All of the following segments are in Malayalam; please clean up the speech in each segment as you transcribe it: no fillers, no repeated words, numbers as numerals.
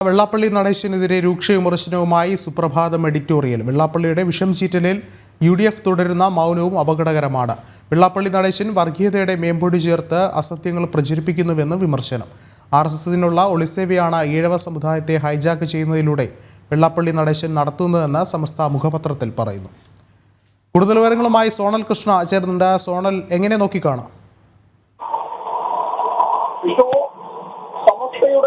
വെള്ളാപ്പള്ളി നടേശനെതിരെ രൂക്ഷ വിമർശനവുമായി സുപ്രഭാതം എഡിറ്റോറിയൽ. വെള്ളാപ്പള്ളിയുടെ വിഷം ചീറ്റലിൽ UDF തുടരുന്ന മൗനവും അപകടകരമാണ്. വെള്ളാപ്പള്ളി നടേശൻ വർഗീയതയുടെ മേമ്പൊടി ചേർത്ത് അസത്യങ്ങൾ പ്രചരിപ്പിക്കുന്നുവെന്ന് വിമർശനം. RSSനുള്ള ഒളിസേവയാണ് ഈഴവ സമുദായത്തെ ഹൈജാക്ക് ചെയ്യുന്നതിലൂടെ വെള്ളാപ്പള്ളി നടേശൻ നടത്തുന്നതെന്ന് സമസ്ത മുഖപത്രത്തിൽ പറയുന്നു. കൂടുതൽ വിവരങ്ങളുമായി സോണൽ കൃഷ്ണ ചേർന്നുണ്ട്. സോണൽ, എങ്ങനെ നോക്കിക്കാണാം?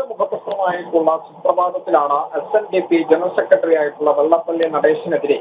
മുഖപത്രമായിട്ടുള്ള സുപ്രഭാതത്തിലാണ് SNDP ജനറൽ സെക്രട്ടറി ആയിട്ടുള്ള വെള്ളാപ്പള്ളി നടേശനെതിരെ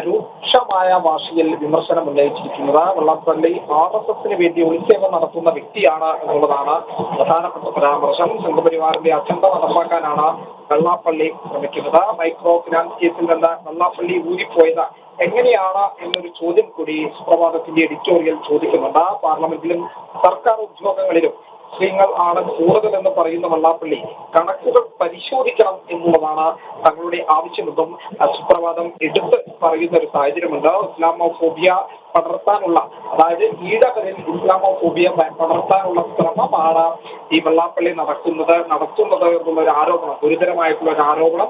രൂക്ഷമായ ഭാഷയിൽ വിമർശനം ഉന്നയിച്ചിരിക്കുന്നത്. വെള്ളാപ്പള്ളി RSSന് വേണ്ടി ഒളിസേവ നടത്തുന്ന വ്യക്തിയാണ് എന്നുള്ളതാണ് പ്രധാനപ്പെട്ട പരാമർശം. സംഘപരിവാറിന്റെ അജണ്ട നടപ്പാക്കാനാണ് വെള്ളാപ്പള്ളി ശ്രമിക്കുന്നത്. മൈക്രോ ഫിനാൻസ് കേസിൽ നിന്ന് വെള്ളാപ്പള്ളി ഊരിപ്പോയത് എങ്ങനെയാണ് എന്നൊരു ചോദ്യം കൂടി സുപ്രഭാതത്തിന്റെ എഡിറ്റോറിയൽ ചോദിക്കുന്നുണ്ട്. പാർലമെന്റിലും സർക്കാർ ഉദ്യോഗങ്ങളിലും മുസ്ലിങ്ങൾ ആണ് കൂടുതലെന്ന് പറയുന്ന വെള്ളാപ്പള്ളി കണക്കുകൾ പരിശോധിക്കണം എന്നുള്ളതാണ് തങ്ങളുടെ ആവശ്യമെന്നും സുപ്രഭാതം എടുത്ത് പറയുന്ന ഒരു സാഹചര്യമുണ്ട്. ഇസ്ലാമോഫോബിയ പടർത്താനുള്ള, അതായത് ഈഴവരിൽ ഇസ്ലാമോഫോബിയ പടർത്താനുള്ള ശ്രമമാണ് ഈ വെള്ളാപ്പള്ളി നടത്തുന്നത് എന്നുള്ള ഒരു ആരോപണം, ഗുരുതരമായിട്ടുള്ള ഒരു ആരോപണം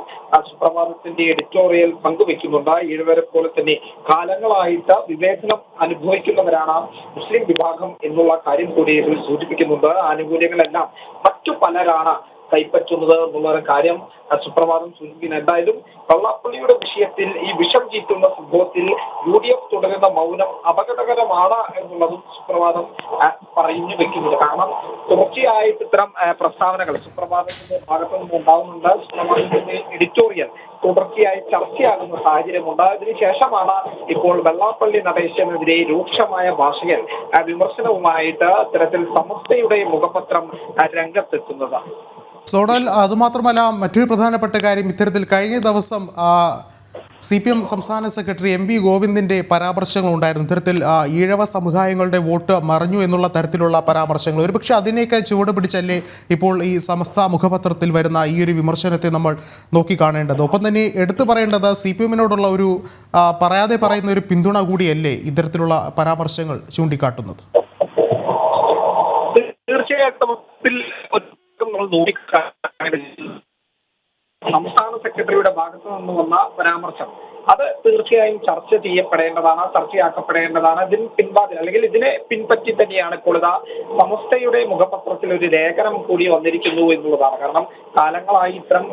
സുപ്രഭാതത്തിന്റെ എഡിറ്റോറിയൽ പങ്കുവെക്കുന്നുണ്ട്. ഈഴവരെ പോലെ തന്നെ കാലങ്ങളായിട്ട് വിവേചനം അനുഭവിക്കുന്നവരാണ് മുസ്ലിം വിഭാഗം എന്നുള്ള കാര്യം കൂടി ഇതിൽ സൂചിപ്പിക്കുന്നുണ്ട്. ആനുകൂല്യങ്ങളെല്ലാം മറ്റു പലരാണ് കൈപ്പറ്റുന്നത് എന്നുള്ള കാര്യം സുപ്രഭാതം സൂചിപ്പിക്കുന്നു. എന്തായാലും വെള്ളാപ്പള്ളിയുടെ വിഷയത്തിൽ ഈ വിഷം ചീറ്റുന്ന സംഭവത്തിൽ UDF തുടരുന്ന മൗനം അപകടകരമാണ് എന്നുള്ളതും സുപ്രഭാതം പറഞ്ഞു വെക്കുന്നുണ്ട്. കാരണം തുടർച്ചയായിട്ട് ഇത്തരം പ്രസ്താവനകൾ സുപ്രഭാതത്തിന്റെ ഭാഗത്തു നിന്ന് ഉണ്ടാകുന്നുണ്ട്. സുപ്രഭാതത്തിന്റെ എഡിറ്റോറിയൽ തുടർച്ചയായി ചർച്ചയാകുന്ന സാഹചര്യമുണ്ട്. ഇതിനുശേഷമാണ് ഇപ്പോൾ വെള്ളാപ്പള്ളി നടേശനെതിരെ രൂക്ഷമായ ഭാഷയിൽ വിമർശനവുമായിട്ട് ഇത്തരത്തിൽ സമസ്തയുടെ മുഖപത്രം രംഗത്തെത്തുന്നത്. സോണൽ, അതുമാത്രമല്ല മറ്റൊരു പ്രധാനപ്പെട്ട കാര്യം, ഇത്തരത്തിൽ കഴിഞ്ഞ ദിവസം CPM സംസ്ഥാന സെക്രട്ടറി MV ഗോവിന്ദിന്റെ പരാമർശങ്ങൾ ഉണ്ടായിരുന്നു. ഇത്തരത്തിൽ ഈഴവ സമുദായങ്ങളുടെ വോട്ട് മറഞ്ഞു എന്നുള്ള തരത്തിലുള്ള പരാമർശങ്ങൾ. ഒരുപക്ഷെ അതിനെയൊക്കെ ചുവട് പിടിച്ചല്ലേ ഇപ്പോൾ ഈ സമസ്ത മുഖപത്രത്തിൽ വരുന്ന ഈ ഒരു വിമർശനത്തെ നമ്മൾ നോക്കിക്കാണേണ്ടത്. ഒപ്പം തന്നെ എടുത്തു പറയേണ്ടത് CPMനോടുള്ള ഒരു പറയാതെ പറയുന്ന ഒരു പിന്തുണ കൂടിയല്ലേ ഇത്തരത്തിലുള്ള പരാമർശങ്ങൾ ചൂണ്ടിക്കാട്ടുന്നത്? തീർച്ചയായിട്ടും സംസ്ഥാന സെക്രട്ടറിയുടെ ഭാഗത്തു നിന്ന് വന്ന പരാമർശം അത് തീർച്ചയായും ചർച്ച ചെയ്യപ്പെടേണ്ടതാണ്, ചർച്ചയാക്കപ്പെടേണ്ടതാണ്. ഇതിന് പിൻവാതിൽ അല്ലെങ്കിൽ ഇതിനെ പിൻപറ്റി തന്നെയാണ് ഇപ്പോൾ സമസ്തയുടെ മുഖപത്രത്തിൽ ഒരു ലേഖനം കൂടി വന്നിരിക്കുന്നു എന്നുള്ളതാണ്. കാരണം കാലങ്ങളായി ഇത്തരം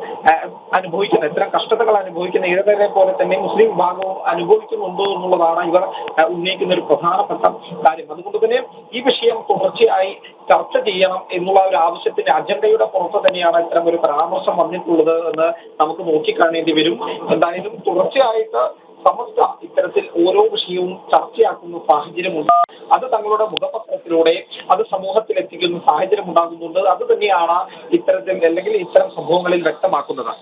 കഷ്ടതകൾ അനുഭവിക്കുന്ന ഈഴവരെ പോലെ തന്നെ മുസ്ലിം വിഭാഗവും അനുഭവിക്കുന്നുണ്ടോ എന്നുള്ളതാണ് ഇവർ ഉന്നയിക്കുന്ന ഒരു പ്രധാനപ്പെട്ട കാര്യം. അതുകൊണ്ട് തന്നെ ഈ വിഷയം തുടർച്ചയായി ചർച്ച ചെയ്യണം എന്നുള്ള ഒരു ആവശ്യത്തിന്റെ അജണ്ടയുടെ പുറത്ത് തന്നെയാണ് ഇത്തരം ഒരു പരാമർശം വന്നിട്ടുള്ളത് എന്ന് നമുക്ക് നോക്കിക്കാണേണ്ടി വരും. എന്തായാലും തുടർച്ചയായിട്ട് സമസ്ത ഇത്തരത്തിൽ ഓരോ വിഷയവും ചർച്ചയാക്കുന്ന സാഹചര്യമുണ്ട്. അത് തങ്ങളുടെ മുഖപത്രത്തിലൂടെ അത് സമൂഹത്തിൽ എത്തിക്കുന്ന സാഹചര്യം ഉണ്ടാകുന്നുണ്ട്. അത് തന്നെയാണ് ഇത്തരത്തിൽ അല്ലെങ്കിൽ ഇത്തരം സംഭവങ്ങളിൽ വ്യക്തമാക്കുന്നത്.